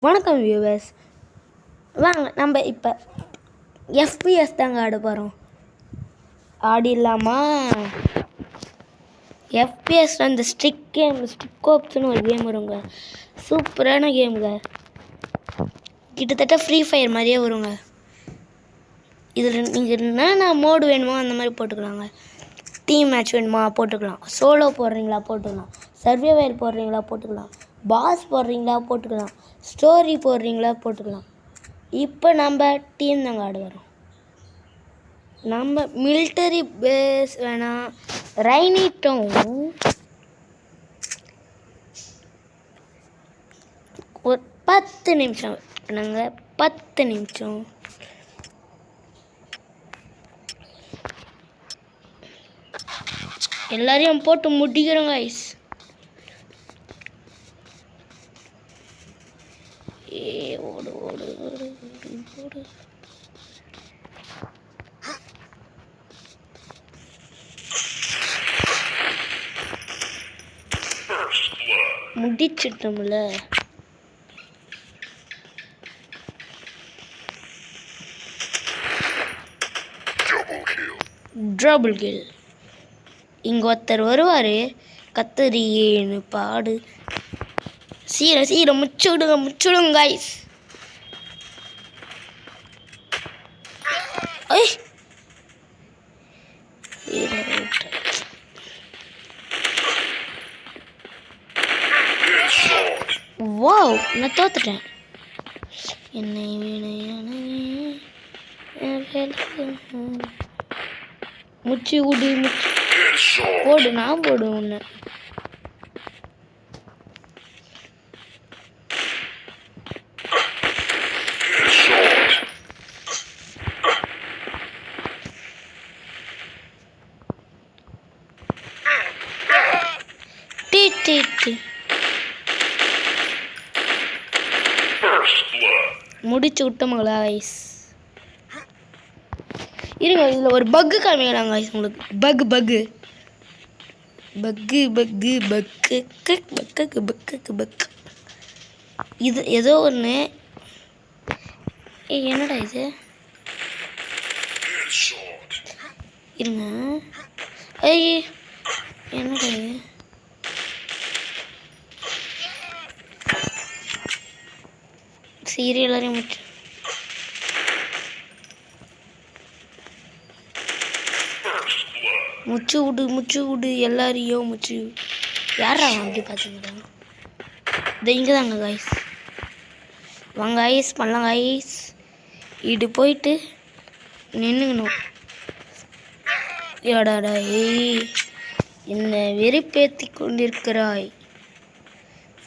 வணக்கம் வியூவர்ஸ், வாங்க நம்ம இப்போ FPS தாங்க ஆட போகிறோம். ஆடிடலாமா? FPS அந்த ஸ்டிக் கோப்ஸ்னு ஒரு கேம் வருங்க. சூப்பரான கேமுங்க. கிட்டத்தட்ட ஃப்ரீ ஃபயர் மாதிரியே வருங்க. இதில் நீங்கள் என்னென்ன மோடு வேணுமோ அந்த மாதிரி போட்டுக்கலாங்க. டீம் மேட்ச் வேணுமா போட்டுக்கலாம், சோலோ போடுறீங்களா போட்டுக்கலாம், சர்வைவல் போடுறீங்களா போட்டுக்கலாம், பாஸ் போடுறீங்களா போட்டுக்கலாம், ஸ்டோரி போடுறீங்களா போட்டுக்கலாம். இப்போ நம்ம டீம் தாங்க ஆட வரோம். நம்ம மிலிட்டரி பேஸ் வேணாம், ரைனி டவுன் ஒரு 10 நிமிஷம் நாங்கள் 10 நிமிஷம் எல்லாரையும் போட்டு முடிக்கிறோம் கைஸ். ஓடு ஓடு ஓடு ஓடு. முடிச்சிட்டோம்ல. Double kill. இங்கே ஒருத்தர் வருவார், கத்தரின்னு பாடு. Serum முச்சுடுங்க guys. வாவ், நான் தோத்துட்டேன். என்னை முச்சி விடு, போடு, நான் போடு ஒன்று. முடிச்சு விட்டோங்களா ஐஸ்? இருங்க, இதில் ஒரு பக்கு காமிக்கிறாங்க ஐஸ் உங்களுக்கு. பக்கு பக்கு பக்கு பக்கு பக்கு பக்கு பக்கு பக்கு. இது ஏதோ ஒன்று. என்னடா இது? இருங்க. என்னடா இது? சீரியலாரையும் முச்சு விடு எல்லாரையும் முச்சு. யாரா அப்படி பார்த்துக்கிட்டா? இது இங்கே தாங்க கைஸ். வாங்க ஐஸ் பண்ணலாங்க ஐஸ். இது போயிட்டு நின்றுக்கணும். ஏடாடா என்ன வெறுப்பேற்றி கொண்டிருக்கிறாய்.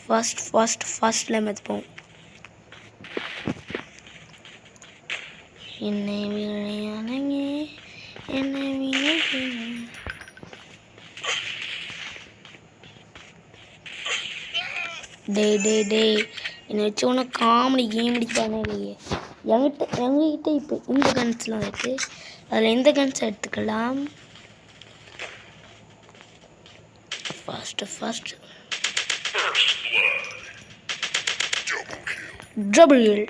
ஃபாஸ்ட்டில் மெத்துப்போம். என்னை விளையாடுங்க, என்னை டே என்னை வச்சு ஒன்று காமெடி கேம் அடிக்கானே இல்லையே. எங்ககிட்ட இப்போ இந்த கன்ஸ்லாம் இருக்குது. அதில் எந்த கன்ஸ் எடுத்துக்கலாம்? Fast double kill.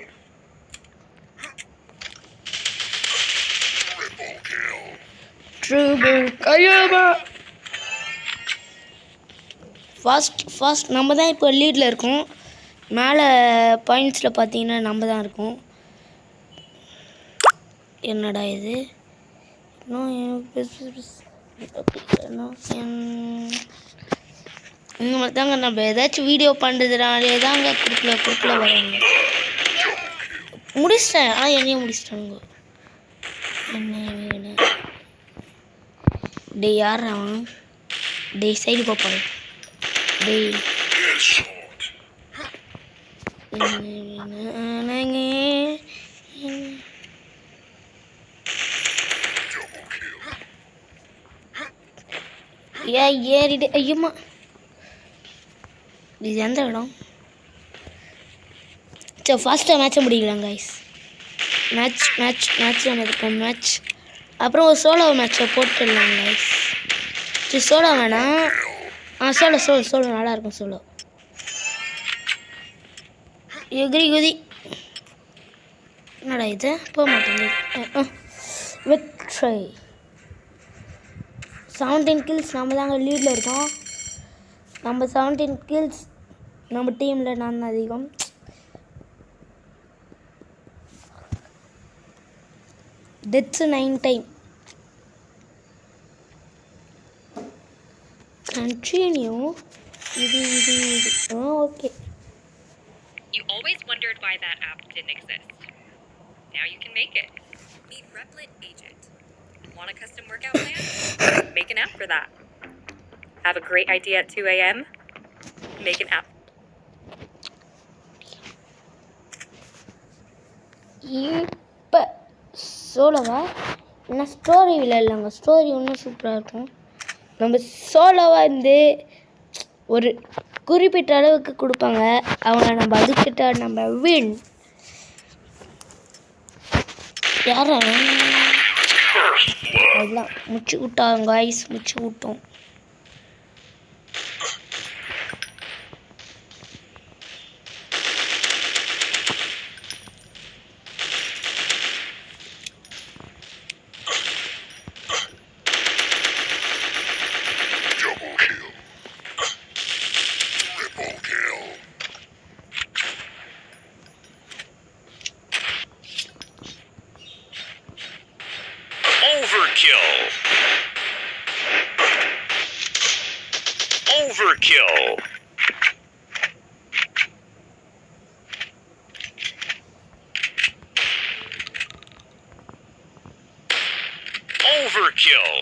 ஃபாஸ்ட் நம்ம தான் இப்போ லீடில் இருக்கோம். மேலே பாயிண்ட்ஸில் பார்த்தீங்கன்னா நம்ம தான் இருக்கோம். என்னடா இது? இந்த மாதிரி தாங்க நம்ம ஏதாச்சும் வீடியோ பண்ணுறதுனாலே தாங்க குறுக்கில் வராங்க. முடிச்சிட்டேன். என்னையும் முடிச்சிட்டாங்க. என்ன டே யார் அவன்? டே சைடு பார்ப்பாரு. டே ஏறிடு. ஐயம்மா, இது எந்த இடம்? சரி, ஃபாஸ்ட்டாக மேட்சை முடிக்கலாம் கைஸ். மேட்ச் இருக்கும். மேட்ச் அப்புறம் ஒரு சோலோ மேட்சை போட்டுடலாம் கைஸ். சரி, சோலோ வேணாம். சோலோ நல்லாயிருக்கும். சோலோ எகிரி குதி. என்னடா இது போக மாட்டேங்குது. வெற்றி. 17 கில்ஸ் நம்ம தாங்க லீடில் இருக்கோம். நம்ம 17 கில்ஸ். நம்ம டீமில் நான் அதிகம். Deaths 9 time. கண்டினியூ. இது okay. You always wondered why that app didn't exist. Now you can make it. Meet Replit Agent. Want a custom workout plan? Make an app for that. Have a great idea at 2 a.m.? Make an app. இப்போ சோலோவா என்ன story விளையாடலாங்க. Story இன்னும் சூப்பராக இருக்கும். நம்ம சோலோவாக இருந்து ஒரு குறிப்பிட்ட அளவுக்கு கொடுப்பாங்க. அவங்க நம்ம அதுக்கிட்ட நம்ம வின். யார் அதெல்லாம் முச்சு விட்டாங்க காய்ஸ். முச்சு விட்டோம். Overkill! Overkill! Overkill!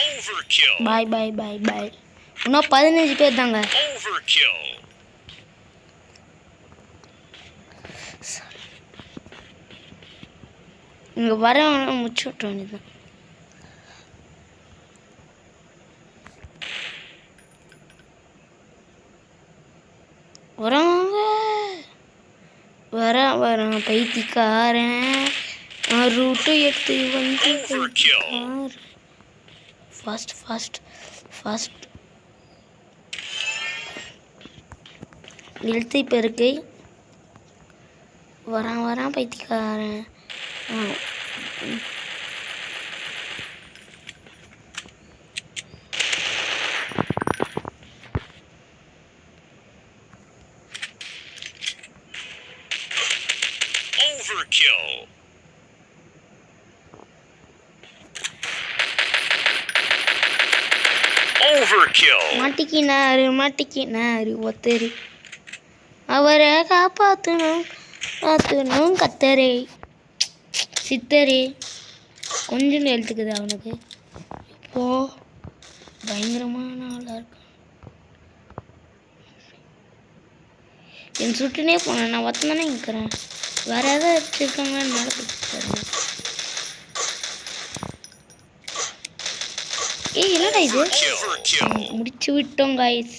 Overkill! பாய் பாய் பாய் பாய். இன்னும் 15 பேர் தாங்க. Overkill! இங்கே வர முச்சு விட்ட வேண்டியதுதான். வராங்க வரான் பைத்தியக்காரன். ரூட்டு எடுத்து வந்து ஃபாஸ்ட் ஃபாஸ்ட் ஃபாஸ்ட். எழுத்து பெருக்கை. வரான் பைத்தியக்காரன். Overkill! Overkill! மாட்டிக்கினாரு ஒத்தரு. அவரை காப்பாற்றணும் கத்தரே சித்தரே. கொஞ்சம் எழுத்துக்குது அவனுக்கு. இப்போ பயங்கரமான ஆளாக இருக்கு. என் சுட்டுனே போனேன். நான் ஒத்தந்தானே இருக்கிறேன். வேற ஏதாவது வச்சுருக்காங்கன்னு நடக்குது. ஏய் என்னடா இது. முடிச்சு விட்டோம் காய்ஸ்.